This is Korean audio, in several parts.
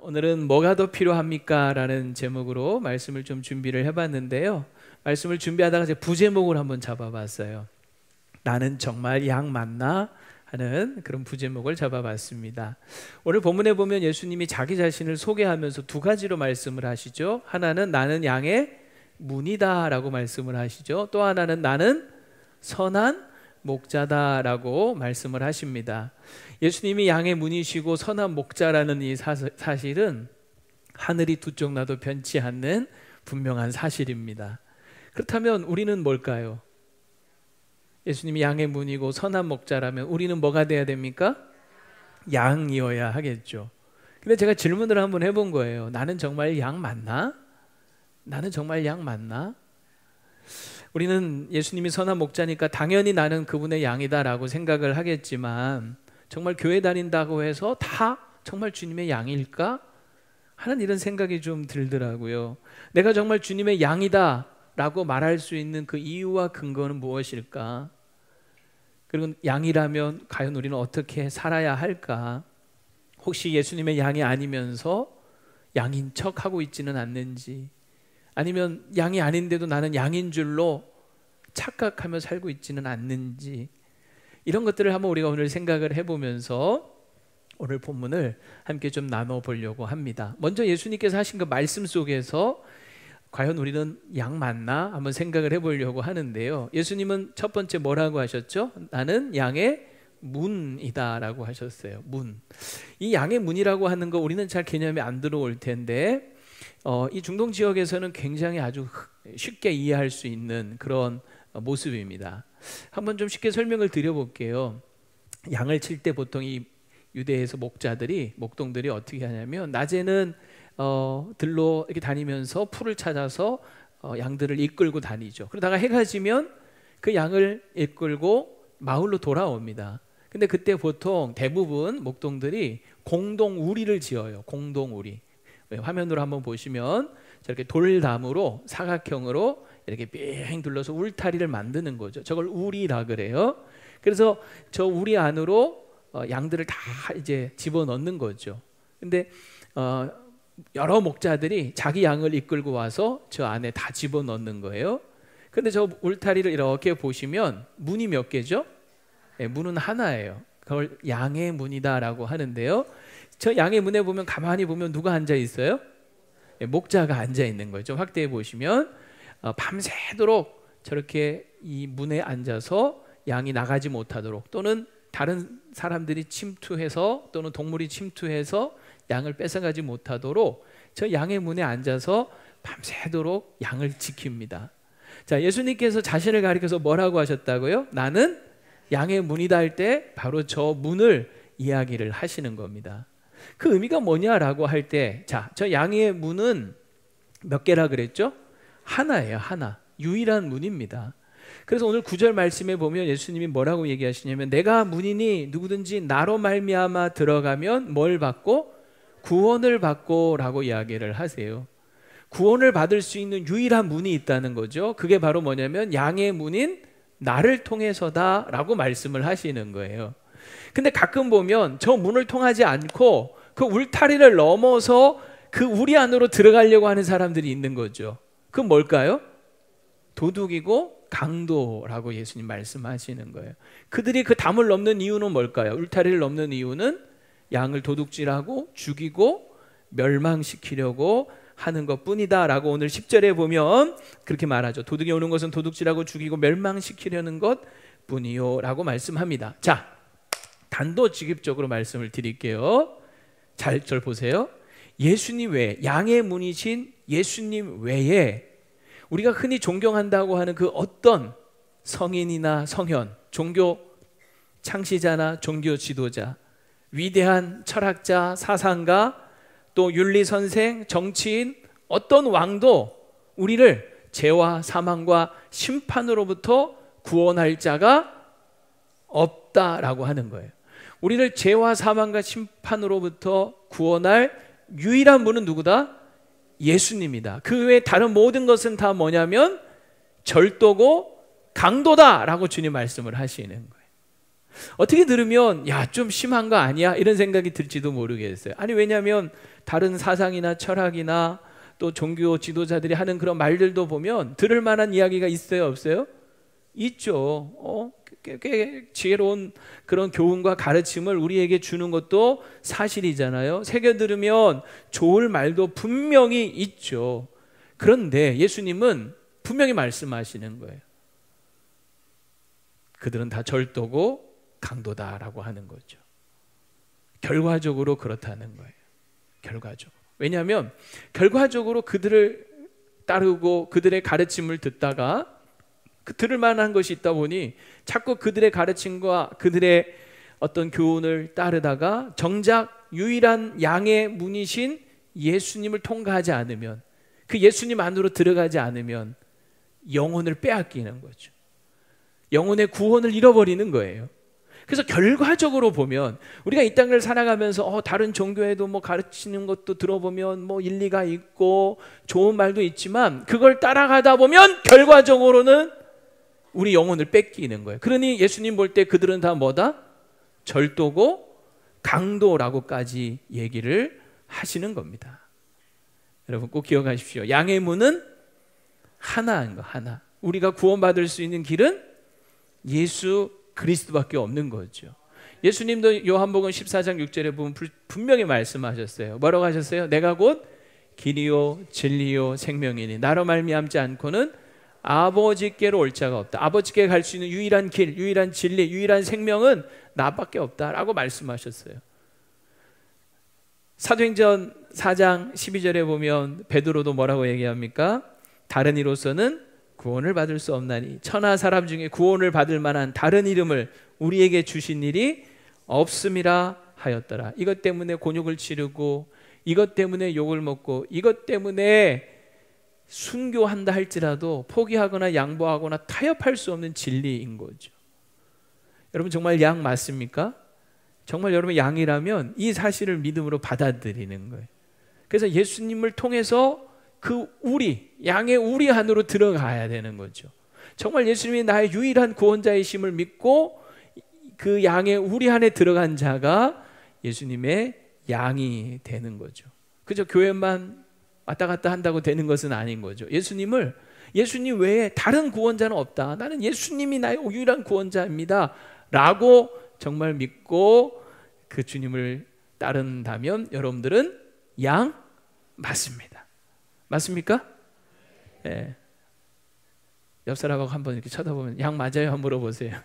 오늘은 뭐가 더 필요합니까? 라는 제목으로 말씀을 좀 준비를 해봤는데요. 말씀을 준비하다가 제 부제목을 한번 잡아봤어요. 나는 정말 양 맞나? 하는 그런 부제목을 잡아봤습니다. 오늘 본문에 보면 예수님이 자기 자신을 소개하면서 두 가지로 말씀을 하시죠. 하나는 나는 양의 문이다 라고 말씀을 하시죠. 또 하나는 나는 선한 목자다라고 말씀을 하십니다. 예수님이 양의 문이시고 선한 목자라는 이 사실은 하늘이 두 쪽 나도 변치 않는 분명한 사실입니다. 그렇다면 우리는 뭘까요? 예수님이 양의 문이고 선한 목자라면 우리는 뭐가 돼야 됩니까? 양이어야 하겠죠. 근데 제가 질문을 한번 해본 거예요. 나는 정말 양 맞나? 나는 정말 양 맞나? 우리는 예수님이 선한 목자니까 당연히 나는 그분의 양이다라고 생각을 하겠지만 정말 교회 다닌다고 해서 다 정말 주님의 양일까? 하는 이런 생각이 좀 들더라고요. 내가 정말 주님의 양이다 라고 말할 수 있는 그 이유와 근거는 무엇일까? 그리고 양이라면 과연 우리는 어떻게 살아야 할까? 혹시 예수님의 양이 아니면서 양인 척 하고 있지는 않는지, 아니면 양이 아닌데도 나는 양인 줄로 착각하며 살고 있지는 않는지, 이런 것들을 한번 우리가 오늘 생각을 해보면서 오늘 본문을 함께 좀 나눠보려고 합니다. 먼저 예수님께서 하신 그 말씀 속에서 과연 우리는 양 맞나? 한번 생각을 해보려고 하는데요. 예수님은 첫 번째 뭐라고 하셨죠? 나는 양의 문이다 라고 하셨어요. 문. 이 양의 문이라고 하는 거 우리는 잘 개념이 안 들어올 텐데 이 중동 지역에서는 굉장히 아주 쉽게 이해할 수 있는 그런 모습입니다. 한번 좀 쉽게 설명을 드려볼게요. 양을 칠 때 보통 이 유대에서 목동들이 어떻게 하냐면 낮에는 들로 이렇게 다니면서 풀을 찾아서 양들을 이끌고 다니죠. 그러다가 해가 지면 그 양을 이끌고 마을로 돌아옵니다. 근데 그때 보통 대부분 목동들이 공동 우리를 지어요. 공동 우리. 화면으로 한번 보시면 저렇게 돌담으로 사각형으로 이렇게 빙 둘러서 울타리를 만드는 거죠. 저걸 우리라 그래요. 그래서 저 우리 안으로 양들을 다 이제 집어넣는 거죠. 근데 여러 목자들이 자기 양을 이끌고 와서 저 안에 다 집어넣는 거예요. 근데 저 울타리를 이렇게 보시면 문이 몇 개죠? 네, 문은 하나예요. 그걸 양의 문이다라고 하는데요. 저 양의 문에 보면 가만히 보면 누가 앉아 있어요? 네, 목자가 앉아 있는 거죠. 확대해 보시면 밤새도록 저렇게 이 문에 앉아서 양이 나가지 못하도록, 또는 다른 사람들이 침투해서 또는 동물이 침투해서 양을 뺏어가지 못하도록 저 양의 문에 앉아서 밤새도록 양을 지킵니다. 자, 예수님께서 자신을 가리켜서 뭐라고 하셨다고요? 나는 양의 문이다 할 때 바로 저 문을 이야기를 하시는 겁니다. 그 의미가 뭐냐라고 할 때, 자, 저 양의 문은 몇 개라 그랬죠? 하나예요. 하나. 유일한 문입니다. 그래서 오늘 9절 말씀에 보면 예수님이 뭐라고 얘기하시냐면 내가 문이니 누구든지 나로 말미암아 들어가면 뭘 받고? 구원을 받고 라고 이야기를 하세요. 구원을 받을 수 있는 유일한 문이 있다는 거죠. 그게 바로 뭐냐면 양의 문인 나를 통해서다 라고 말씀을 하시는 거예요. 근데 가끔 보면 저 문을 통하지 않고 그 울타리를 넘어서 그 우리 안으로 들어가려고 하는 사람들이 있는 거죠. 그건 뭘까요? 도둑이고 강도라고 예수님 말씀하시는 거예요. 그들이 그 담을 넘는 이유는 뭘까요? 울타리를 넘는 이유는 양을 도둑질하고 죽이고 멸망시키려고 하는 것뿐이다 라고 오늘 10절에 보면 그렇게 말하죠. 도둑이 오는 것은 도둑질하고 죽이고 멸망시키려는 것뿐이요 라고 말씀합니다. 자, 단도직입적으로 말씀을 드릴게요. 잘 보세요. 예수님 외에, 양의 문이신 예수님 외에 우리가 흔히 존경한다고 하는 그 어떤 성인이나 성현, 종교 창시자나 종교 지도자, 위대한 철학자, 사상가, 또 윤리선생, 정치인, 어떤 왕도 우리를 죄와 사망과 심판으로부터 구원할 자가 없다라고 하는 거예요. 우리를 죄와 사망과 심판으로부터 구원할 유일한 분은 누구다? 예수님이다. 그 외에 다른 모든 것은 다 뭐냐면 절도고 강도다라고 주님 말씀을 하시는 거예요. 어떻게 들으면 야, 좀 심한 거 아니야? 이런 생각이 들지도 모르겠어요. 아니, 왜냐하면 다른 사상이나 철학이나 또 종교 지도자들이 하는 그런 말들도 보면 들을 만한 이야기가 있어요, 없어요? 있죠. 꽤 지혜로운 그런 교훈과 가르침을 우리에게 주는 것도 사실이잖아요. 새겨 들으면 좋을 말도 분명히 있죠. 그런데 예수님은 분명히 말씀하시는 거예요. 그들은 다 절도고 강도다라고 하는 거죠. 결과적으로 그렇다는 거예요. 결과적으로. 왜냐하면 결과적으로 그들을 따르고 그들의 가르침을 듣다가 들을 만한 것이 있다 보니 자꾸 그들의 가르침과 그들의 어떤 교훈을 따르다가 정작 유일한 양의 문이신 예수님을 통과하지 않으면, 그 예수님 안으로 들어가지 않으면 영혼을 빼앗기는 거죠. 영혼의 구원을 잃어버리는 거예요. 그래서 결과적으로 보면 우리가 이 땅을 살아가면서 다른 종교에도 뭐 가르치는 것도 들어보면 뭐 일리가 있고 좋은 말도 있지만 그걸 따라가다 보면 결과적으로는 우리 영혼을 뺏기는 거예요. 그러니 예수님 볼 때 그들은 다 뭐다? 절도고 강도라고까지 얘기를 하시는 겁니다. 여러분 꼭 기억하십시오. 양의 문은 하나인 거, 하나. 우리가 구원받을 수 있는 길은 예수 그리스도밖에 없는 거죠. 예수님도 요한복음 14장 6절에 보면 분명히 말씀하셨어요. 뭐라고 하셨어요? 내가 곧 길이요 진리요 생명이니 나로 말미암지 않고는 아버지께로 올 자가 없다. 아버지께 갈 수 있는 유일한 길, 유일한 진리, 유일한 생명은 나밖에 없다라고 말씀하셨어요. 사도행전 4장 12절에 보면 베드로도 뭐라고 얘기합니까? 다른 이로서는 구원을 받을 수 없나니 천하 사람 중에 구원을 받을 만한 다른 이름을 우리에게 주신 일이 없음이라 하였더라. 이것 때문에 곤욕을 치르고 이것 때문에 욕을 먹고 이것 때문에 순교한다 할지라도 포기하거나 양보하거나 타협할 수 없는 진리인 거죠. 여러분 정말 양 맞습니까? 정말 여러분 양이라면 이 사실을 믿음으로 받아들이는 거예요. 그래서 예수님을 통해서 그 우리, 양의 우리 안으로 들어가야 되는 거죠. 정말 예수님이 나의 유일한 구원자이심을 믿고 그 양의 우리 안에 들어간 자가 예수님의 양이 되는 거죠. 그저 교회만 왔다 갔다 한다고 되는 것은 아닌 거죠. 예수님 외에 다른 구원자는 없다. 나는 예수님이 나의 유일한 구원자입니다 라고 정말 믿고 그 주님을 따른다면 여러분들은 양 맞습니다. 맞습니까? 네. 옆 사람하고 한번 이렇게 쳐다보면 양 맞아요? 한번 물어보세요.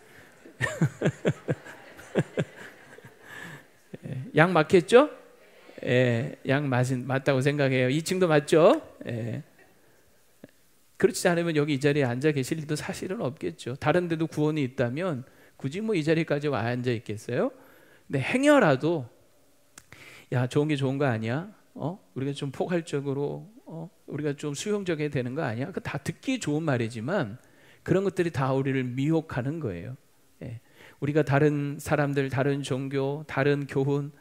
양 맞겠죠? 양 맞다고 생각해요. 2층도 맞죠? 그렇지 않으면 여기 이 자리에 앉아 계실 일도 사실은 없겠죠. 다른 데도 구원이 있다면 굳이 뭐 이 자리까지 와 앉아 있겠어요? 근데 행여라도 야 좋은 게 좋은 거 아니야? 우리가 좀 포괄적으로 우리가 좀 수용적이어야 되는 거 아니야? 그 다 듣기 좋은 말이지만 그런 것들이 다 우리를 미혹하는 거예요. 우리가 다른 사람들, 다른 종교, 다른 교훈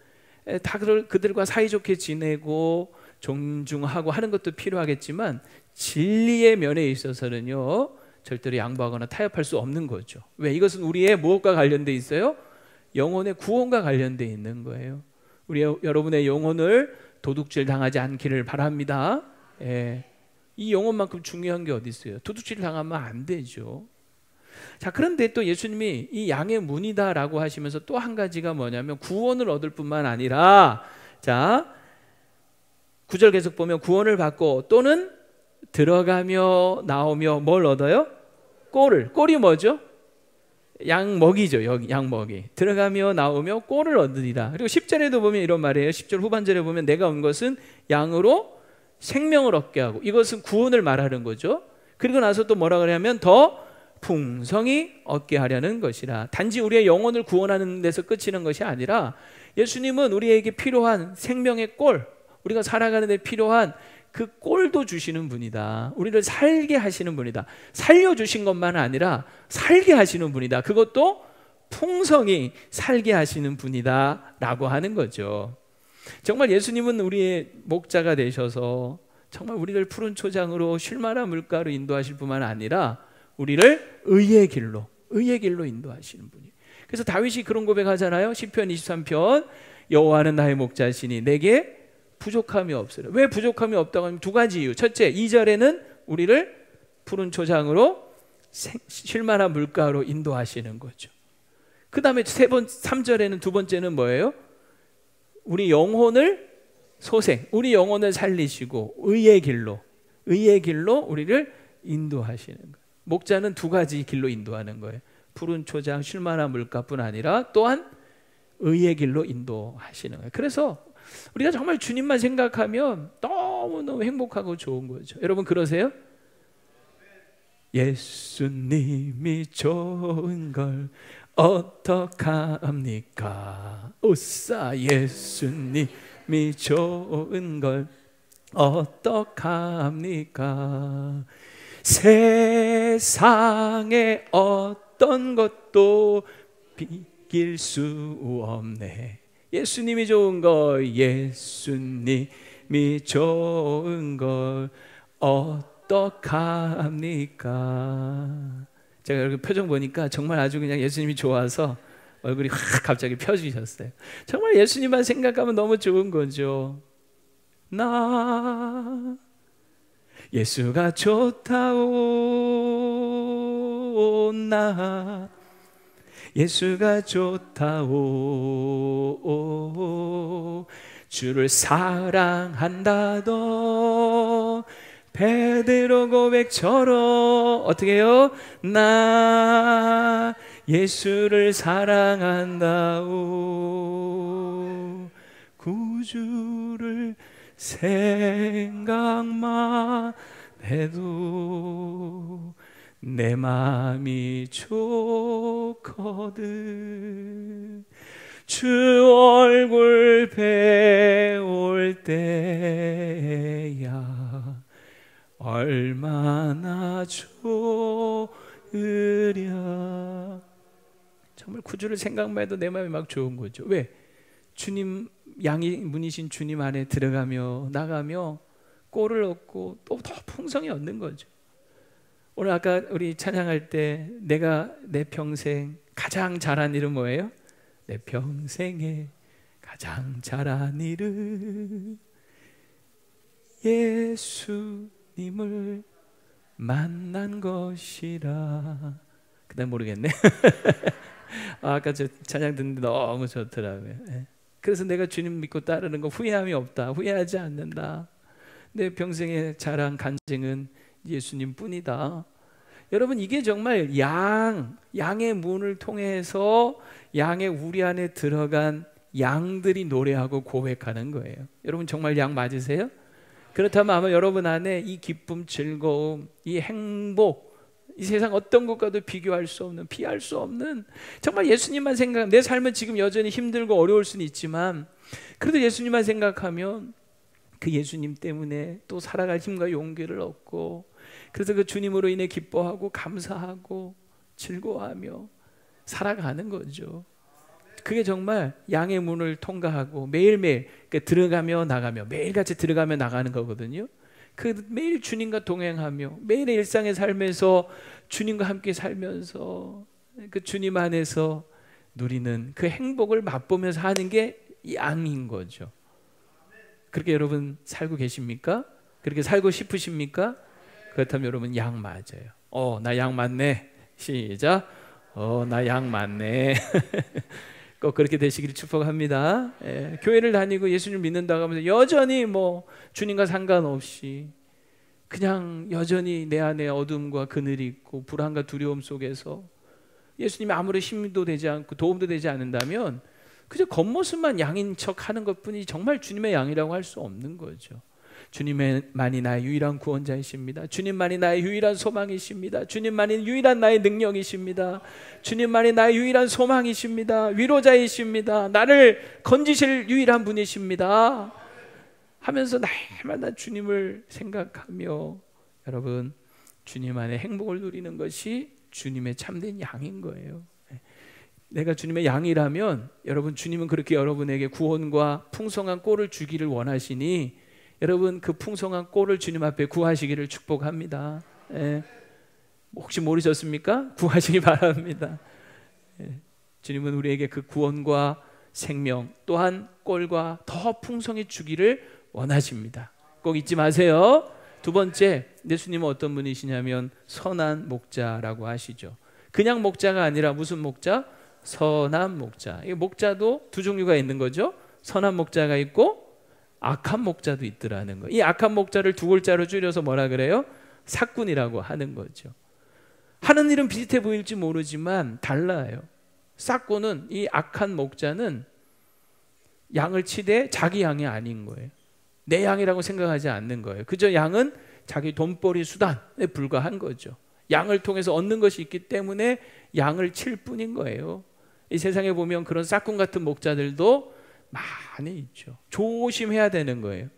다 그들과 사이좋게 지내고 존중하고 하는 것도 필요하겠지만 진리의 면에 있어서는요 절대로 양보하거나 타협할 수 없는 거죠. 왜? 이것은 우리의 무엇과 관련돼 있어요? 영혼의 구원과 관련돼 있는 거예요. 여러분의 영혼을 도둑질 당하지 않기를 바랍니다. 이 영혼만큼 중요한 게 어디 있어요? 도둑질 당하면 안 되죠. 자, 그런데 또 예수님이 이 양의 문이다라고 하시면서 또 한 가지가 뭐냐면 구원을 얻을 뿐만 아니라 자 9절 계속 보면 구원을 받고 또는 들어가며 나오며 뭘 얻어요? 꼴이 뭐죠? 양먹이죠. 여기 양먹이 들어가며 나오며 꼴을 얻으리라. 그리고 10절에도 보면 이런 말이에요. 10절 후반절에 보면 내가 온 것은 양으로 생명을 얻게 하고, 이것은 구원을 말하는 거죠. 그리고 나서 또 뭐라 그러냐면 더 풍성히 얻게 하려는 것이라. 단지 우리의 영혼을 구원하는 데서 끝이는 것이 아니라 예수님은 우리에게 필요한 생명의 꼴, 우리가 살아가는 데 필요한 그 꼴도 주시는 분이다. 우리를 살게 하시는 분이다. 살려주신 것만 아니라 살게 하시는 분이다. 그것도 풍성히 살게 하시는 분이다 라고 하는 거죠. 정말 예수님은 우리의 목자가 되셔서 정말 우리를 푸른 초장으로 쉴만한 물가로 인도하실 뿐만 아니라 우리를 의의 길로 인도하시는 분이에요. 그래서 다윗이 그런 고백하잖아요. 시편 23편 여호와는 나의 목자시니 내게 부족함이 없으라. 왜 부족함이 없다고 하면 두 가지 이유. 첫째, 2절에는 우리를 푸른 초장으로 쉴만한 물가로 인도하시는 거죠. 그 다음에 3절에는 두 번째는 뭐예요? 우리 영혼을 소생, 우리 영혼을 살리시고 의의 길로 우리를 인도하시는 거예요. 목자는 두 가지 길로 인도하는 거예요. 푸른 초장, 쉴만한 물가뿐 아니라 또한 의의 길로 인도하시는 거예요. 그래서 우리가 정말 주님만 생각하면 너무너무 행복하고 좋은 거죠. 여러분 그러세요? 예수님이 좋은 걸 어떡합니까? 우싸 예수님이 좋은 걸 어떡합니까? 세상에 어떤 것도 비길 수 없네. 예수님이 좋은 걸, 예수님이 좋은 걸 어떡합니까? 제가 여기 표정 보니까 정말 아주 그냥 예수님이 좋아서 얼굴이 확 갑자기 펴지셨어요. 정말 예수님만 생각하면 너무 좋은 거죠. 나 예수가 좋다오, 나 예수가 좋다오, 주를 사랑한다던 베드로 고백처럼 어떻게 해요? 나 예수를 사랑한다오, 구주를 생각만 해도 내 마음이 좋거든. 주 얼굴 배울 때야 얼마나 좋으랴. 정말 구주를 생각만 해도 내 마음이 막 좋은 거죠. 왜? 주님, 양이 문이신 주님 안에 들어가며 나가며 꼴을 얻고 또 더 풍성히 얻는 거죠. 오늘 아까 우리 찬양할 때 내가 내 평생 가장 잘한 일은 뭐예요? 내 평생에 가장 잘한 일은 예수님을 만난 것이라. 그다음 모르겠네. 아까 저 찬양 듣는데 너무 좋더라고요. 그래서 내가 주님 믿고 따르는 거 후회함이 없다, 후회하지 않는다. 내 평생에 자란 간증은 예수님 뿐이다. 여러분 이게 정말 양의 문을 통해서 양의 우리 안에 들어간 양들이 노래하고 고백하는 거예요. 여러분 정말 양 맞으세요? 그렇다면 아마 여러분 안에 이 기쁨, 즐거움, 이 행복, 이 세상 어떤 것과도 비교할 수 없는, 피할 수 없는, 정말 예수님만 생각하면, 내 삶은 지금 여전히 힘들고 어려울 수는 있지만 그래도 예수님만 생각하면 그 예수님 때문에 또 살아갈 힘과 용기를 얻고, 그래서 그 주님으로 인해 기뻐하고 감사하고 즐거워하며 살아가는 거죠. 그게 정말 양의 문을 통과하고 매일매일 들어가며 나가며 매일같이 들어가며 나가는 거거든요. 그 매일 주님과 동행하며 매일의 일상의 삶에서 주님과 함께 살면서 그 주님 안에서 누리는 그 행복을 맛보면서 하는 게 양인 거죠. 그렇게 여러분 살고 계십니까? 그렇게 살고 싶으십니까? 그렇다면 여러분 양 맞아요. 나 양 맞네. 시작. 나 양 맞네. 꼭 그렇게 되시기를 축복합니다. 교회를 다니고 예수님 믿는다고 하면서 여전히 뭐 주님과 상관없이 그냥 여전히 내 안에 어둠과 그늘이 있고 불안과 두려움 속에서 예수님이 아무리 힘도 되지 않고 도움도 되지 않는다면 그저 겉모습만 양인 척 하는 것뿐이 정말 주님의 양이라고 할 수 없는 거죠. 주님만이 나의 유일한 구원자이십니다. 주님만이 나의 유일한 소망이십니다. 주님만이 유일한 나의 능력이십니다. 주님만이 나의 유일한 소망이십니다. 위로자이십니다. 나를 건지실 유일한 분이십니다 하면서 날마다 주님을 생각하며 여러분 주님 안에 행복을 누리는 것이 주님의 참된 양인 거예요. 내가 주님의 양이라면 여러분 주님은 그렇게 여러분에게 구원과 풍성한 꼴을 주기를 원하시니 여러분 그 풍성한 꼴을 주님 앞에 구하시기를 축복합니다. 혹시 모르셨습니까? 구하시기 바랍니다. 주님은 우리에게 그 구원과 생명 또한 꼴과 더 풍성히 주기를 원하십니다. 꼭 잊지 마세요. 두 번째, 예수님은 어떤 분이시냐면 선한 목자라고 하시죠. 그냥 목자가 아니라 무슨 목자? 선한 목자. 이 목자도 두 종류가 있는 거죠. 선한 목자가 있고 악한 목자도 있더라는 거예요. 이 악한 목자를 두 글자로 줄여서 뭐라 그래요? 삭군이라고 하는 거죠. 하는 일은 비슷해 보일지 모르지만 달라요. 삭군은, 이 악한 목자는 양을 치되 자기 양이 아닌 거예요. 내 양이라고 생각하지 않는 거예요. 그저 양은 자기 돈벌이 수단에 불과한 거죠. 양을 통해서 얻는 것이 있기 때문에 양을 칠 뿐인 거예요. 이 세상에 보면 그런 싹군 같은 목자들도 많이 있죠. 조심해야 되는 거예요.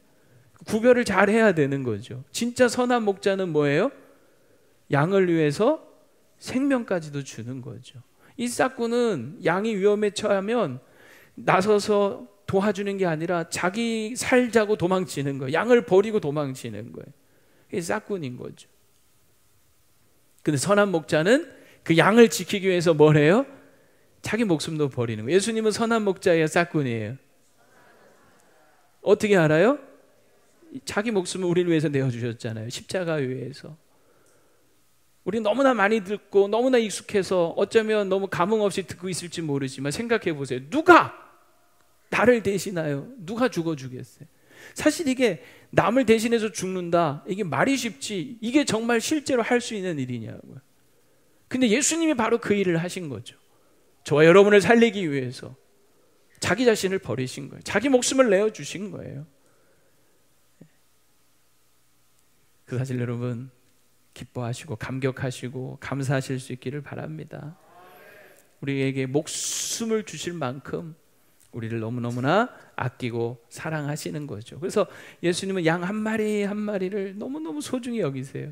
구별을 잘 해야 되는 거죠. 진짜 선한 목자는 뭐예요? 양을 위해서 생명까지도 주는 거죠. 이 싹군은 양이 위험에 처하면 나서서 도와주는 게 아니라 자기 살자고 도망치는 거예요. 양을 버리고 도망치는 거예요. 이게 싹군인 거죠. 근데 선한 목자는 그 양을 지키기 위해서 뭘 해요? 자기 목숨도 버리는 거예요. 예수님은 선한 목자예요, 싹군이에요? 어떻게 알아요? 자기 목숨을 우리를 위해서 내어주셨잖아요. 십자가 위에서. 우리 너무나 많이 듣고 너무나 익숙해서 어쩌면 너무 감흥 없이 듣고 있을지 모르지만 생각해 보세요. 누가 나를 대신하여 누가 죽어주겠어요? 사실 이게 남을 대신해서 죽는다, 이게 말이 쉽지 이게 정말 실제로 할 수 있는 일이냐고요. 근데 예수님이 바로 그 일을 하신 거죠. 저와 여러분을 살리기 위해서 자기 자신을 버리신 거예요. 자기 목숨을 내어주신 거예요. 그 사실 여러분 기뻐하시고 감격하시고 감사하실 수 있기를 바랍니다. 우리에게 목숨을 주실 만큼 우리를 너무너무나 아끼고 사랑하시는 거죠. 그래서 예수님은 양 한 마리 한 마리를 너무너무 소중히 여기세요.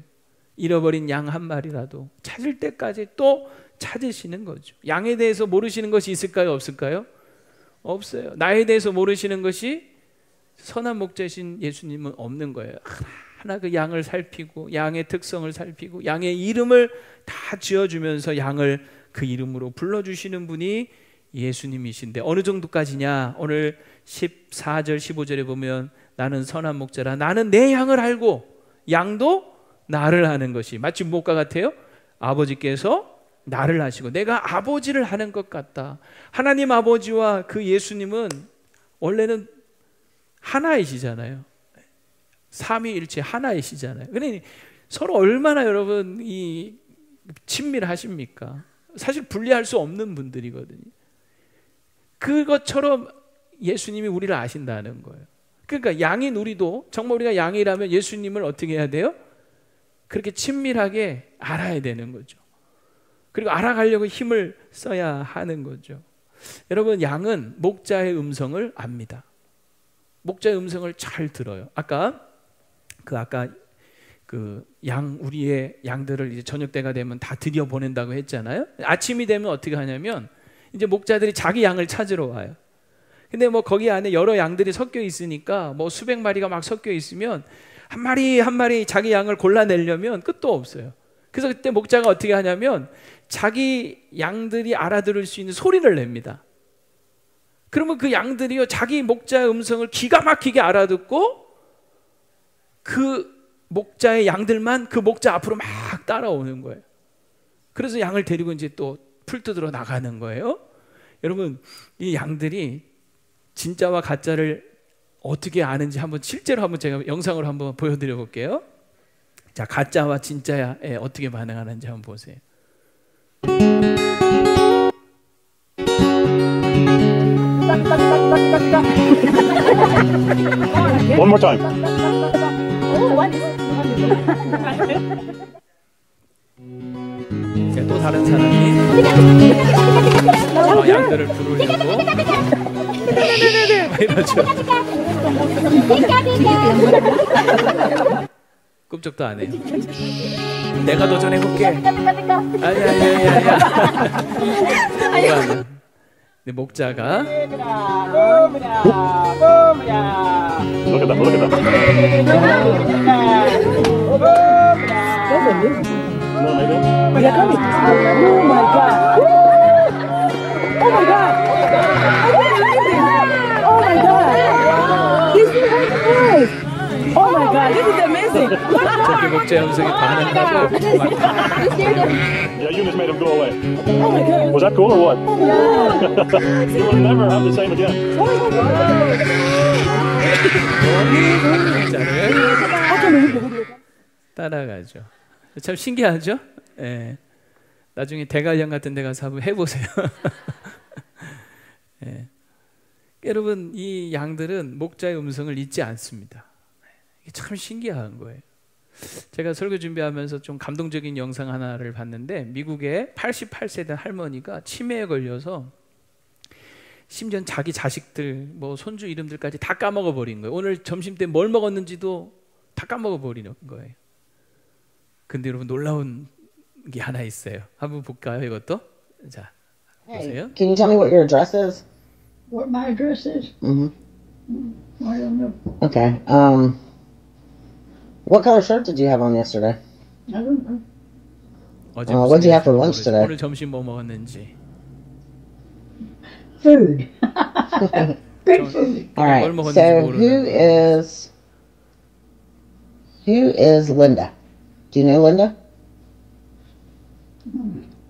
잃어버린 양 한 마리라도 찾을 때까지 또 찾으시는 거죠. 양에 대해서 모르시는 것이 있을까요? 없을까요? 없어요. 나에 대해서 모르시는 것이 선한 목자이신 예수님은 없는 거예요. 하나 그 양을 살피고 양의 특성을 살피고 양의 이름을 다 지어주면서 양을 그 이름으로 불러주시는 분이 예수님이신데 어느 정도까지냐? 오늘 14절 15절에 보면 나는 선한 목자라 나는 내 양을 알고 양도 나를 아는 것이 마치 무엇과 같아요? 아버지께서 나를 아시고 내가 아버지를 아는 것 같다. 하나님 아버지와 그 예수님은 원래는 하나이시잖아요. 삼위일체 하나이시잖아요. 그러니 서로 얼마나 여러분 이 친밀하십니까? 사실 분리할 수 없는 분들이거든요. 그것처럼 예수님이 우리를 아신다는 거예요. 그러니까 양인 우리도 정말 우리가 양이라면 예수님을 어떻게 해야 돼요? 그렇게 친밀하게 알아야 되는 거죠. 그리고 알아가려고 힘을 써야 하는 거죠. 여러분, 양은 목자의 음성을 압니다. 목자의 음성을 잘 들어요. 아까 우리의 양들을 이제 저녁 때가 되면 다 들여 보낸다고 했잖아요. 아침이 되면 어떻게 하냐면 이제 목자들이 자기 양을 찾으러 와요. 근데 뭐 거기 안에 여러 양들이 섞여 있으니까 뭐 수백 마리가 막 섞여 있으면 한 마리 한 마리 자기 양을 골라내려면 끝도 없어요. 그래서 그때 목자가 어떻게 하냐면 자기 양들이 알아들을 수 있는 소리를 냅니다. 그러면 그 양들이요 자기 목자의 음성을 기가 막히게 알아듣고 그 목자의 양들만 그 목자 앞으로 막 따라오는 거예요. 그래서 양을 데리고 이제 또 풀뜯으러 나가는 거예요. 여러분, 이 양들이 진짜와 가짜를 어떻게 아는지 한번 실제로 한번 제가 영상으로 한번 보여드려 볼게요. 자, 가짜와 진짜에 어떻게 반응하는지 한번 보세요. One more time. 자, 또 다른 사람이 양들을 부르려고 이러죠. 꿈쩍도 안 해요. 내가 도전해볼게. 아니야. 내 목자가 Look at them, look at them. No, maybe. They're coming. Oh my God. my God. Oh my God. Did you hear the voice? Oh my God, this is amazing. 저기 목자 음성이 반응하고 Yeah, Eunice made him go away. Oh my God. Was that cool or what? You will never have the same again. 목자를 따라가죠. 참 신기하죠? 예. 나중에 대관령 같은 데 가서 한번 해보세요. 예. 여러분, 이 양들은 목자의 음성을 잊지 않습니다. 이게 참 신기한 거예요. 제가 설교 준비하면서 좀 감동적인 영상 하나를 봤는데, 미국의 88세 된 할머니가 치매에 걸려서 심지어 자기 자식들, 뭐 손주 이름들까지 다 까먹어 버린 거예요. 오늘 점심 때 뭘 먹었는지도 다 까먹어 버리는 거예요. 근데 여러분, 놀라운 게 하나 있어요. 한번 볼까요, 이것도? 자, 보세요. Can you tell me what your address is? What my address is? Mm-hmm. I don't know. Okay. What color shirt did you have on yesterday? I don't know. 어제 what did you have for lunch today? 오늘 점심 뭐 먹었는지. Food. Great food. All right. So who is Linda? Do you know Linda?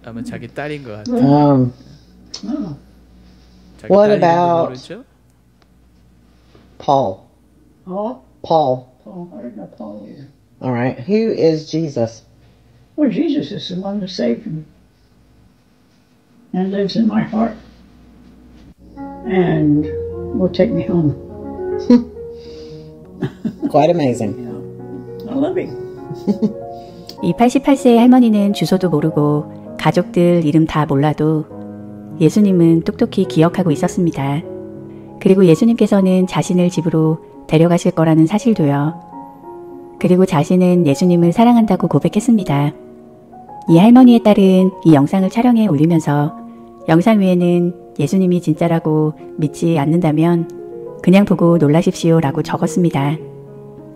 아마 자기 딸인 것 같아. Oh. 자기 what 딸 이름도 about- 모르죠? Paul. Paul? Paul. Paul. I don't know Paul either. All right. Who is Jesus? Well, Jesus is the one that saved me and lives in my heart and will take me home. Quite amazing. I love him. 이 88세의 할머니는 주소도 모르고 가족들 이름 다 몰라도 예수님은 똑똑히 기억하고 있었습니다. 그리고 예수님께서는 자신을 집으로 데려가실 거라는 사실도요. 그리고 자신은 예수님을 사랑한다고 고백했습니다. 이 할머니의 딸은 이 영상을 촬영해 올리면서 영상 위에는 예수님이 진짜라고 믿지 않는다면 그냥 보고 놀라십시오 라고 적었습니다.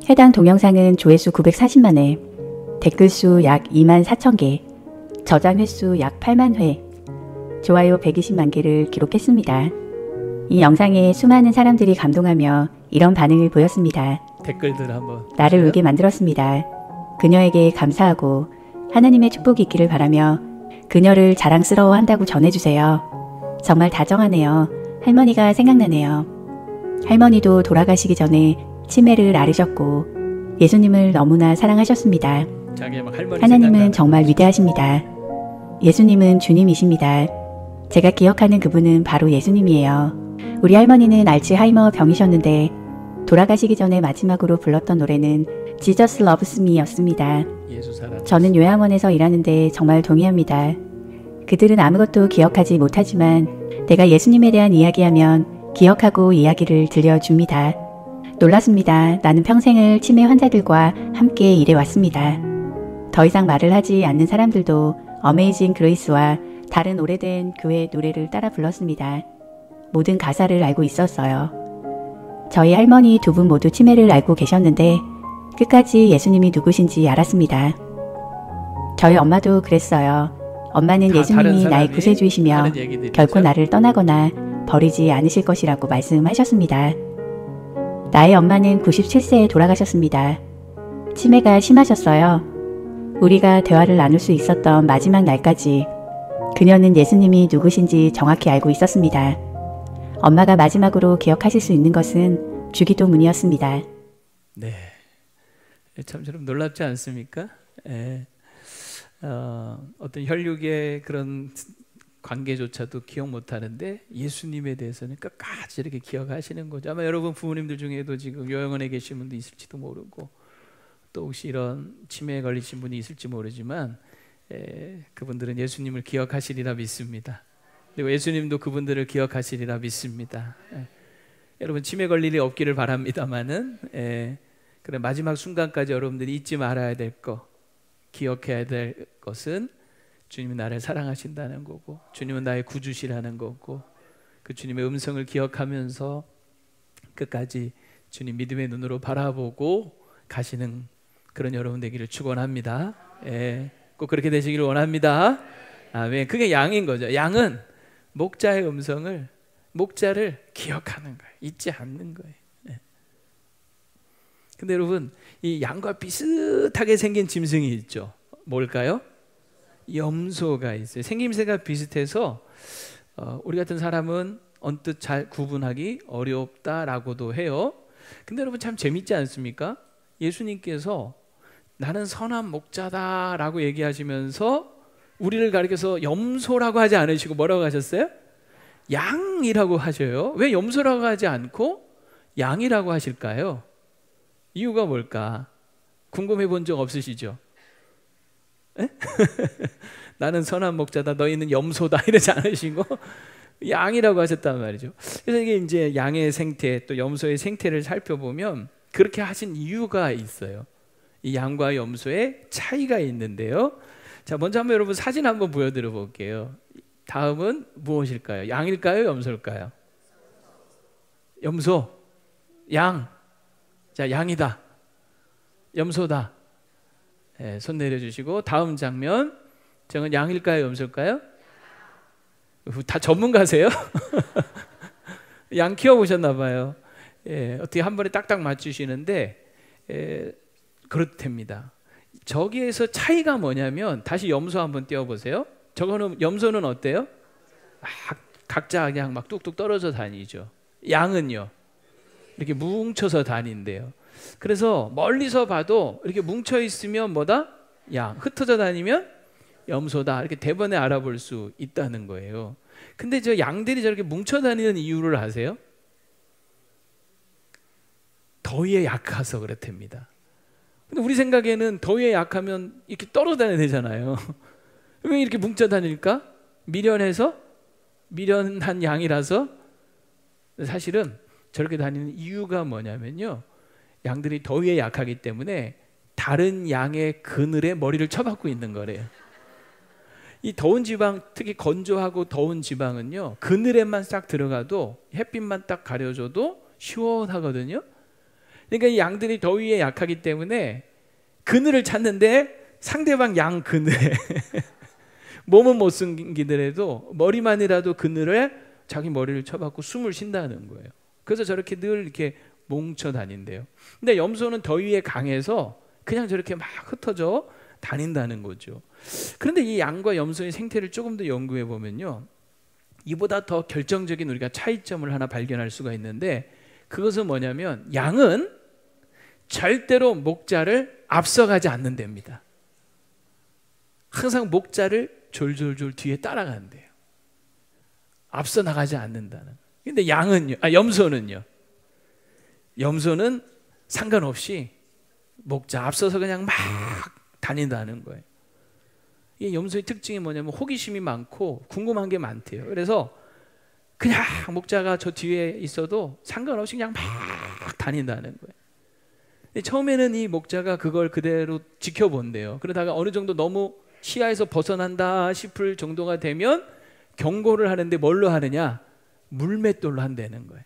해당 동영상은 조회수 940만 회, 댓글수 약 2만 4천 개, 저장 횟수 약 8만 회, 좋아요 120만 개를 기록했습니다. 이 영상에 수많은 사람들이 감동하며 이런 반응을 보였습니다. 댓글들 한번. 나를 울게 만들었습니다. 그녀에게 감사하고 하나님의 축복이 있기를 바라며 그녀를 자랑스러워한다고 전해주세요. 정말 다정하네요. 할머니가 생각나네요. 할머니도 돌아가시기 전에 치매를 앓으셨고 예수님을 너무나 사랑하셨습니다. 자기 막 할머니 하나님은 생각나는 정말 위대하십니다. 예수님은 주님이십니다. 제가 기억하는 그분은 바로 예수님이에요. 우리 할머니는 알츠하이머 병이셨는데 돌아가시기 전에 마지막으로 불렀던 노래는 Jesus Loves Me 였습니다. 예수 사랑. 저는 요양원에서 일하는데 정말 동의합니다. 그들은 아무것도 기억하지 못하지만 내가 예수님에 대한 이야기하면 기억하고 이야기를 들려줍니다. 놀랐습니다. 나는 평생을 치매 환자들과 함께 일해왔습니다. 더 이상 말을 하지 않는 사람들도 어메이징 그레이스와 다른 오래된 교회 노래를 따라 불렀습니다. 모든 가사를 알고 있었어요. 저희 할머니 두 분 모두 치매를 앓고 계셨는데 끝까지 예수님이 누구신지 알았습니다. 저희 엄마도 그랬어요. 엄마는 다 다른 예수님이 나의 사람이 구세주이시며 하는 얘기들이죠. 결코 나를 떠나거나 버리지 않으실 것이라고 말씀하셨습니다. 나의 엄마는 97세에 돌아가셨습니다. 치매가 심하셨어요. 우리가 대화를 나눌 수 있었던 마지막 날까지 그녀는 예수님이 누구신지 정확히 알고 있었습니다. 엄마가 마지막으로 기억하실 수 있는 것은 주기도문이었습니다. 네, 참 여러분 놀랍지 않습니까? 예. 어떤 혈육의 그런 관계조차도 기억 못하는데 예수님에 대해서는 끝까지 이렇게 기억하시는 거죠. 아마 여러분 부모님들 중에도 지금 요양원에 계신 분도 있을지도 모르고 또 혹시 이런 치매에 걸리신 분이 있을지 모르지만 그분들은 예수님을 기억하시리라 믿습니다. 그리고 예수님도 그분들을 기억하시리라 믿습니다. 여러분 치매 걸릴 일이 없기를 바랍니다만은 그래 마지막 순간까지 여러분들이 잊지 말아야 될 거, 기억해야 될 것은 주님은 나를 사랑하신다는 거고 주님은 나의 구주시라는 거고 그 주님의 음성을 기억하면서 끝까지 주님 믿음의 눈으로 바라보고 가시는 그런 여러분 되기를 축원합니다. 꼭 그렇게 되시기를 원합니다. 아멘. 그게 양인 거죠. 양은 목자의 음성을, 목자를 기억하는 거예요. 잊지 않는 거예요. 근데 여러분, 이 양과 비슷하게 생긴 짐승이 있죠. 뭘까요? 염소가 있어요. 생김새가 비슷해서 우리 같은 사람은 언뜻 잘 구분하기 어렵다라고도 해요. 근데 여러분 참 재밌지 않습니까? 예수님께서 나는 선한 목자다라고 얘기하시면서 우리를 가리켜서 염소라고 하지 않으시고 뭐라고 하셨어요? 양이라고 하셔요. 왜 염소라고 하지 않고 양이라고 하실까요? 이유가 뭘까? 궁금해 본 적 없으시죠? 나는 선한 목자다, 너희는 염소다 이러지 않으시고 양이라고 하셨단 말이죠. 그래서 이게 이제 양의 생태 또 염소의 생태를 살펴보면 그렇게 하신 이유가 있어요. 이 양과 염소의 차이가 있는데요. 자, 먼저 한번 여러분 사진 한번 보여드려 볼게요. 다음은 무엇일까요? 양일까요? 염소일까요? 염소, 양. 자, 양이다, 염소다. 네, 손 내려주시고 다음 장면. 저건 양일까요? 염소일까요? 다 전문가세요? 양 키워보셨나 봐요. 예, 어떻게 한 번에 딱딱 맞추시는데 그렇답니다. 저기에서 차이가 뭐냐면 다시 염소 한번 띄워보세요. 저거는 염소는 어때요? 각자 그냥 막 뚝뚝 떨어져 다니죠. 양은요? 이렇게 뭉쳐서 다닌대요. 그래서 멀리서 봐도 이렇게 뭉쳐 있으면 뭐다? 양. 흩어져 다니면 염소다. 이렇게 대번에 알아볼 수 있다는 거예요. 근데 저 양들이 저렇게 뭉쳐 다니는 이유를 아세요? 더위에 약해서 그렇답니다. 근데 우리 생각에는 더위에 약하면 이렇게 떨어다녀야 되잖아요. 왜 이렇게 뭉쳐 다닐까? 미련한 양이라서. 사실은 저렇게 다니는 이유가 뭐냐면요, 양들이 더위에 약하기 때문에 다른 양의 그늘에 머리를 쳐박고 있는 거래요. 이 더운 지방, 특히 건조하고 더운 지방은요, 그늘에만 싹 들어가도 햇빛만 딱 가려줘도 시원하거든요. 그러니까 이 양들이 더위에 약하기 때문에 그늘을 찾는데 상대방 양 그늘에 몸은 못 숨기더라도 머리만이라도 그늘에 자기 머리를 쳐박고 숨을 쉰다는 거예요. 그래서 저렇게 늘 이렇게 뭉쳐 다닌대요. 근데 염소는 더위에 강해서 그냥 저렇게 막 흩어져 다닌다는 거죠. 그런데 이 양과 염소의 생태를 조금 더 연구해 보면요, 이보다 더 결정적인 우리가 차이점을 하나 발견할 수가 있는데, 그것은 뭐냐면 양은 절대로 목자를 앞서가지 않는답니다. 항상 목자를 졸졸졸 뒤에 따라간대요. 앞서 나가지 않는다는. 근데 염소는요, 염소는 상관없이 목자 앞서서 그냥 막 다닌다는 거예요. 이 염소의 특징이 뭐냐면 호기심이 많고 궁금한 게 많대요. 그래서 그냥 목자가 저 뒤에 있어도 상관없이 그냥 막 다닌다는 거예요. 근데 처음에는 이 목자가 그걸 그대로 지켜본대요. 그러다가 어느 정도 너무 시야에서 벗어난다 싶을 정도가 되면 경고를 하는데 뭘로 하느냐? 물맷돌로 한다는 거예요.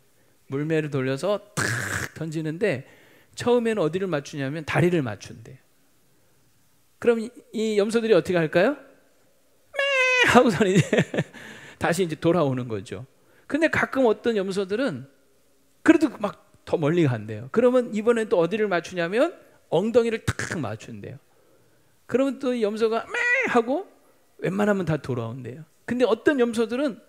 물매를 돌려서 탁 던지는데 처음에는 어디를 맞추냐면 다리를 맞춘대요. 그럼 이 염소들이 어떻게 할까요? 매 하고서 이제 다시 이제 돌아오는 거죠. 근데 가끔 어떤 염소들은 그래도 막 더 멀리 간대요. 그러면 이번엔 또 어디를 맞추냐면 엉덩이를 탁 맞춘대요. 그러면 또 이 염소가 매 하고 웬만하면 다 돌아온대요. 근데 어떤 염소들은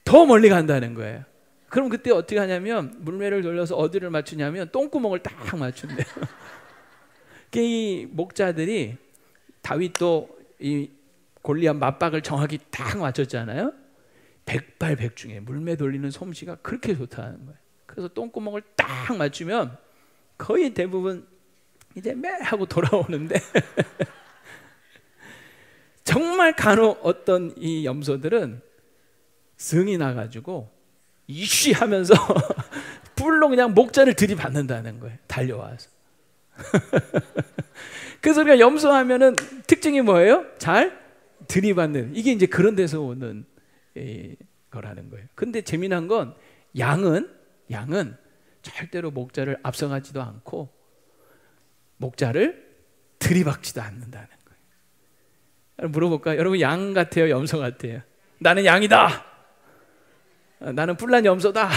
더 멀리 간다는 거예요. 그럼 그때 어떻게 하냐면 물매를 돌려서 어디를 맞추냐면 똥구멍을 딱 맞춘대요. 이 목자들이 다윗도 이 골리앗 맞박을 정확히 딱 맞췄잖아요. 백발백중에 물매 돌리는 솜씨가 그렇게 좋다는 거예요. 그래서 똥구멍을 딱 맞추면 거의 대부분 이제 매 하고 돌아오는데 정말 간혹 어떤 이 염소들은 성이 나가지고 이쉬 하면서 불로 그냥 목자를 들이받는다는 거예요. 달려와서. 그래서 우리가 염소하면은 특징이 뭐예요? 잘 들이받는. 이게 이제 그런 데서 오는 거라는 거예요. 근데 재미난 건 양은 절대로 목자를 앞서가지도 않고 목자를 들이박지도 않는다는 거예요. 물어볼까요? 여러분 양 같아요? 염소 같아요? 나는 양이다. 나는 뿔난 염소다.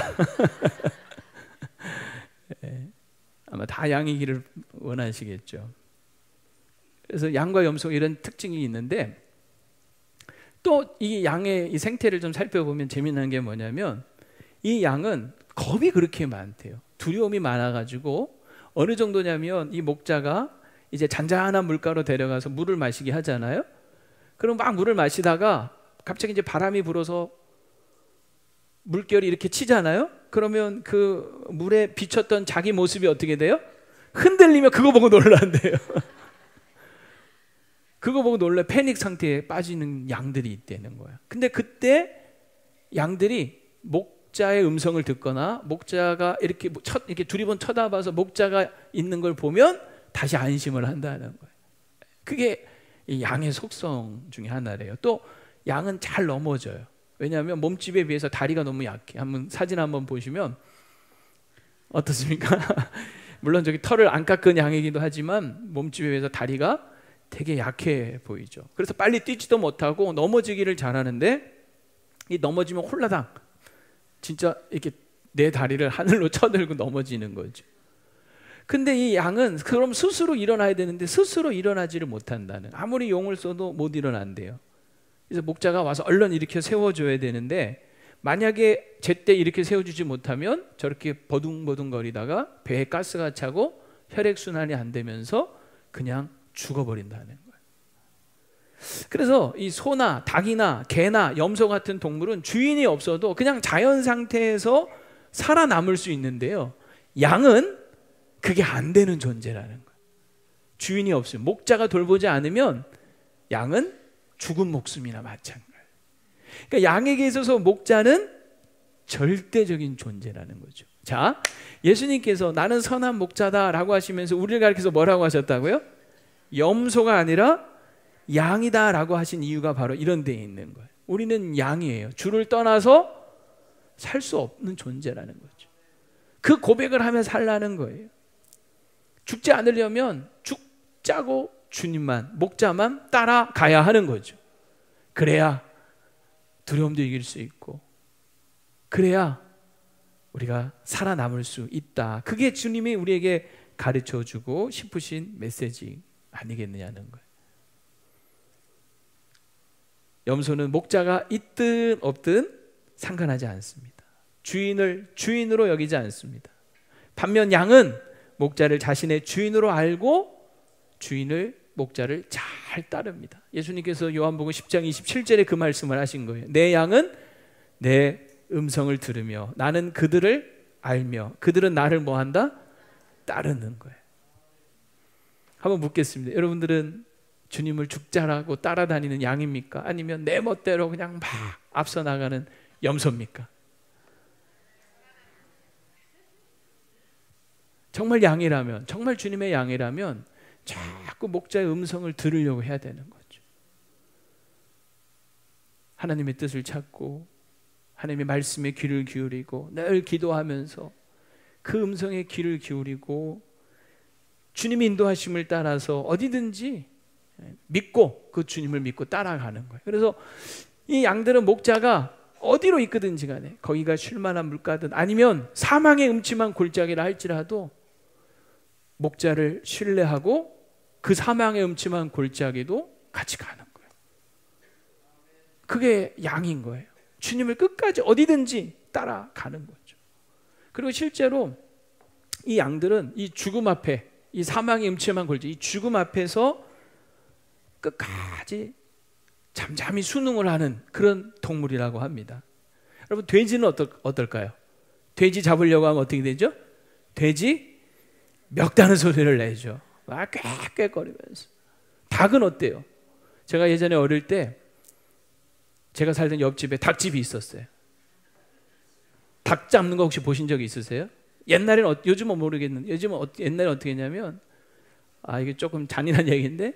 아마 다 양이기를 원하시겠죠. 그래서 양과 염소 이런 특징이 있는데 또 이 양의 이 생태를 좀 살펴보면 재미난 게 뭐냐면 이 양은 겁이 그렇게 많대요. 두려움이 많아가지고 어느 정도냐면 이 목자가 이제 잔잔한 물가로 데려가서 물을 마시게 하잖아요. 그럼 막 물을 마시다가 갑자기 이제 바람이 불어서 물결이 이렇게 치잖아요. 그러면 그 물에 비쳤던 자기 모습이 어떻게 돼요? 흔들리면 그거 보고 놀란대요. 그거 보고 놀라 패닉 상태에 빠지는 양들이 있다는 거야. 근데 그때 양들이 목자의 음성을 듣거나 목자가 이렇게 이렇게 두리번 쳐다봐서 목자가 있는 걸 보면 다시 안심을 한다는 거예요. 그게 이 양의 속성 중에 하나래요. 또 양은 잘 넘어져요. 왜냐하면 몸집에 비해서 다리가 너무 약해. 한번 사진 한번 보시면 어떻습니까? 물론 저기 털을 안 깎은 양이기도 하지만 몸집에 비해서 다리가 되게 약해 보이죠. 그래서 빨리 뛰지도 못하고 넘어지기를 잘하는데 이 넘어지면 홀라당 진짜 이렇게 내 다리를 하늘로 쳐들고 넘어지는 거죠. 근데 이 양은 그럼 스스로 일어나야 되는데 스스로 일어나지를 못한다는, 아무리 용을 써도 못 일어난대요. 그래서 목자가 와서 얼른 이렇게 세워줘야 되는데 만약에 제때 이렇게 세워주지 못하면 저렇게 버둥버둥거리다가 배에 가스가 차고 혈액순환이 안 되면서 그냥 죽어버린다는 거예요. 그래서 이 소나 닭이나 개나 염소 같은 동물은 주인이 없어도 그냥 자연 상태에서 살아남을 수 있는데요, 양은 그게 안 되는 존재라는 거예요. 주인이 없으면, 목자가 돌보지 않으면 양은 죽은 목숨이나 마찬가지예요. 그러니까 양에게 있어서 목자는 절대적인 존재라는 거죠. 자, 예수님께서 나는 선한 목자다라고 하시면서 우리를 가리켜서 뭐라고 하셨다고요? 염소가 아니라 양이다라고 하신 이유가 바로 이런 데에 있는 거예요. 우리는 양이에요. 주를 떠나서 살 수 없는 존재라는 거죠. 그 고백을 하며 살라는 거예요. 죽지 않으려면 죽자고 주님만, 목자만 따라가야 하는 거죠. 그래야 두려움도 이길 수 있고, 그래야 우리가 살아남을 수 있다. 그게 주님이 우리에게 가르쳐주고 싶으신 메시지 아니겠느냐는 거예요. 염소는 목자가 있든 없든 상관하지 않습니다. 주인을 주인으로 여기지 않습니다. 반면 양은 목자를 자신의 주인으로 알고 주인을, 목자를 잘 따릅니다. 예수님께서 요한복음 10장 27절에 그 말씀을 하신 거예요. 내 양은 내 음성을 들으며 나는 그들을 알며 그들은 나를 뭐한다? 따르는 거예요. 한번 묻겠습니다. 여러분들은 주님을 죽자라고 따라다니는 양입니까? 아니면 내 멋대로 그냥 막 앞서 나가는 염소입니까? 정말 양이라면, 정말 주님의 양이라면 자꾸 목자의 음성을 들으려고 해야 되는 거죠. 하나님의 뜻을 찾고 하나님의 말씀에 귀를 기울이고 늘 기도하면서 그 음성에 귀를 기울이고 주님의 인도하심을 따라서 어디든지 믿고 그 주님을 믿고 따라가는 거예요. 그래서 이 양들은 목자가 어디로 이끄든지 간에, 거기가 쉴만한 물가든 아니면 사망의 음침한 골짜기라 할지라도 목자를 신뢰하고 그 사망의 음침한 골짜기도 같이 가는 거예요. 그게 양인 거예요. 주님을 끝까지 어디든지 따라가는 거죠. 그리고 실제로 이 양들은 이 죽음 앞에, 이 사망의 음침한 골짜기, 이 죽음 앞에서 끝까지 잠잠히 순응을 하는 그런 동물이라고 합니다. 여러분, 돼지는 어떨까요? 돼지 잡으려고 하면 어떻게 되죠? 돼지 멱다는 소리를 내죠. 막 꽥꽥거리면서. 닭은 어때요? 제가 예전에 어릴 때 제가 살던 옆집에 닭집이 있었어요. 닭 잡는 거 혹시 보신 적 있으세요? 옛날에는 요즘은 모르겠는데 요즘은 옛날에 어떻게 했냐면, 이게 조금 잔인한 얘기인데,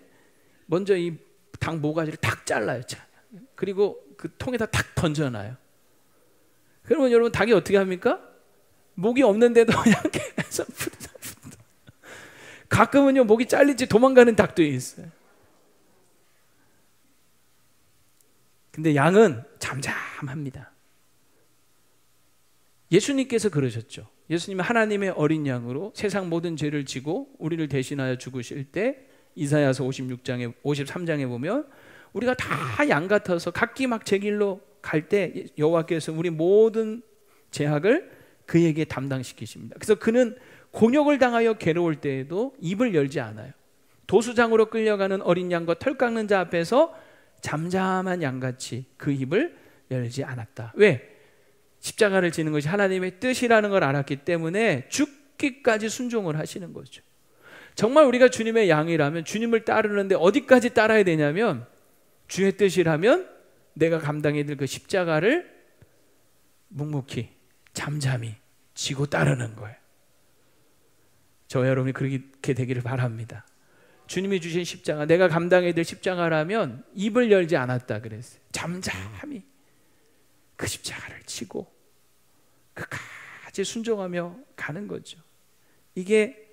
먼저 이 닭 모가지를 탁 잘라요. 그리고 그 통에다 탁 던져놔요. 그러면 여러분, 닭이 어떻게 합니까? 목이 없는데도 그냥 계속 가끔은요 목이 잘리지 도망가는 닭도 있어요. 근데 양은 잠잠합니다. 예수님께서 그러셨죠. 예수님은 하나님의 어린 양으로 세상 모든 죄를 지고 우리를 대신하여 죽으실 때 이사야서 53장에 보면 우리가 다 양 같아서 각기 막 제 길로 갈 때 여호와께서 우리 모든 죄악을 그에게 담당시키십니다. 그래서 그는 곤욕을 당하여 괴로울 때에도 입을 열지 않아요. 도수장으로 끌려가는 어린 양과 털 깎는 자 앞에서 잠잠한 양같이 그 입을 열지 않았다. 왜? 십자가를 지는 것이 하나님의 뜻이라는 걸 알았기 때문에 죽기까지 순종을 하시는 거죠. 정말 우리가 주님의 양이라면 주님을 따르는데 어디까지 따라야 되냐면 주의 뜻이라면 내가 감당해야 될 그 십자가를 묵묵히 잠잠히 지고 따르는 거예요. 저와 여러분이 그렇게 되기를 바랍니다. 주님이 주신 십자가, 내가 감당해야 될 십자가라면 입을 열지 않았다 그랬어요. 잠잠히 그 십자가를 지고 끝까지 순종하며 가는 거죠. 이게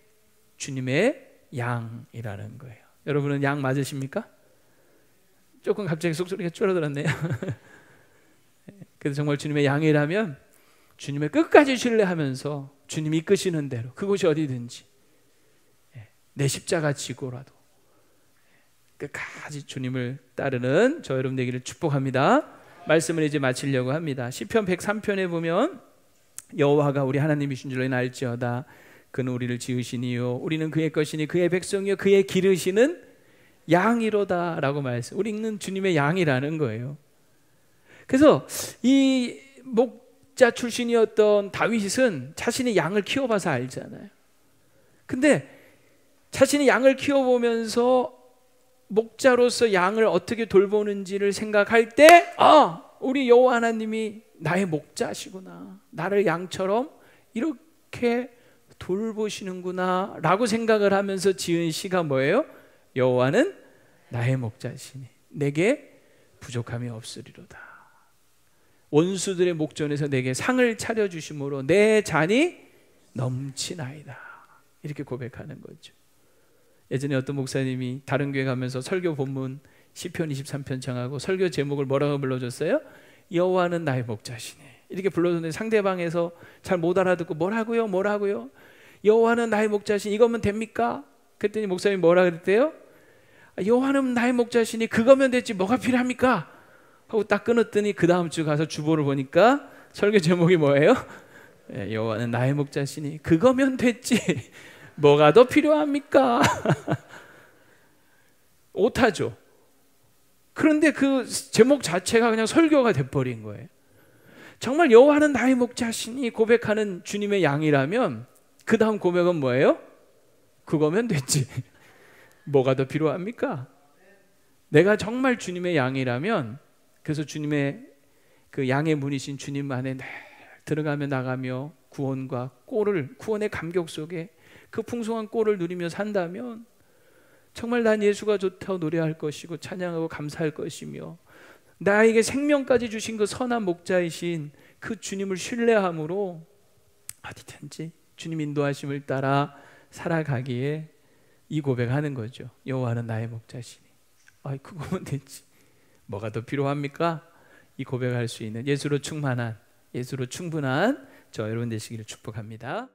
주님의 양이라는 거예요. 여러분은 양 맞으십니까? 조금 갑자기 속소리가 줄어들었네요. 그래서 정말 주님의 양이라면 주님의 끝까지 신뢰하면서 주님이 이끄시는 대로 그곳이 어디든지 내 십자가 지고라도 끝까지 주님을 따르는 저 여러분 되기를 축복합니다. 말씀을 이제 마치려고 합니다. 시편 103편에 보면 여호와가 우리 하나님이신 줄 알지어다. 그는 우리를 지으시니요 우리는 그의 것이니 그의 백성이요 그의 기르시는 양이로다 라고 말씀. 우리는 주님의 양이라는 거예요. 그래서 이 목자 출신이었던 다윗은 자신이 양을 키워봐서 알잖아요. 근데 자신이 양을 키워보면서 목자로서 양을 어떻게 돌보는지를 생각할 때 우리 여호와 하나님이 나의 목자시구나, 나를 양처럼 이렇게 돌보시는구나 라고 생각을 하면서 지은 시가 뭐예요? 여호와는 나의 목자시니 내게 부족함이 없으리로다. 원수들의 목전에서 내게 상을 차려주심으로 내 잔이 넘치나이다. 이렇게 고백하는 거죠. 예전에 어떤 목사님이 다른 교회 가면서 설교 본문 시편 23편 정하고 설교 제목을 뭐라고 불러줬어요? 여호와는 나의 목자시네. 이렇게 불러줬는데 상대방에서 잘 못 알아듣고 뭐라고요? 여호와는 나의 목자시니 이거면 됩니까? 그랬더니 목사님이 뭐라 그랬대요? 여호와는 나의 목자시니 그거면 됐지 뭐가 필요합니까? 하고 딱 끊었더니 그 다음 주 가서 주보를 보니까 설교 제목이 뭐예요? 여호와는 나의 목자시니 그거면 됐지 뭐가 더 필요합니까? 오타죠. 그런데 그 제목 자체가 그냥 설교가 돼버린 거예요. 정말 여호와는 나의 목자시니 고백하는 주님의 양이라면 그 다음 고백은 뭐예요? 그거면 됐지 뭐가 더 필요합니까? 내가 정말 주님의 양이라면, 그래서 주님의 그 양의 문이신 주님 안에 늘 들어가며 나가며 구원의 감격 속에 그 풍성한 꼴을 누리며 산다면 정말 난 예수가 좋다고 노래할 것이고 찬양하고 감사할 것이며 나에게 생명까지 주신 그 선한 목자이신 그 주님을 신뢰함으로 어디든지 주님 인도하심을 따라 살아가기에 이 고백하는 거죠. 여호와는 나의 목자시니 그거면 됐지 뭐가 더 필요합니까? 이 고백할 수 있는 예수로 충분한 저 여러분 되시기를 축복합니다.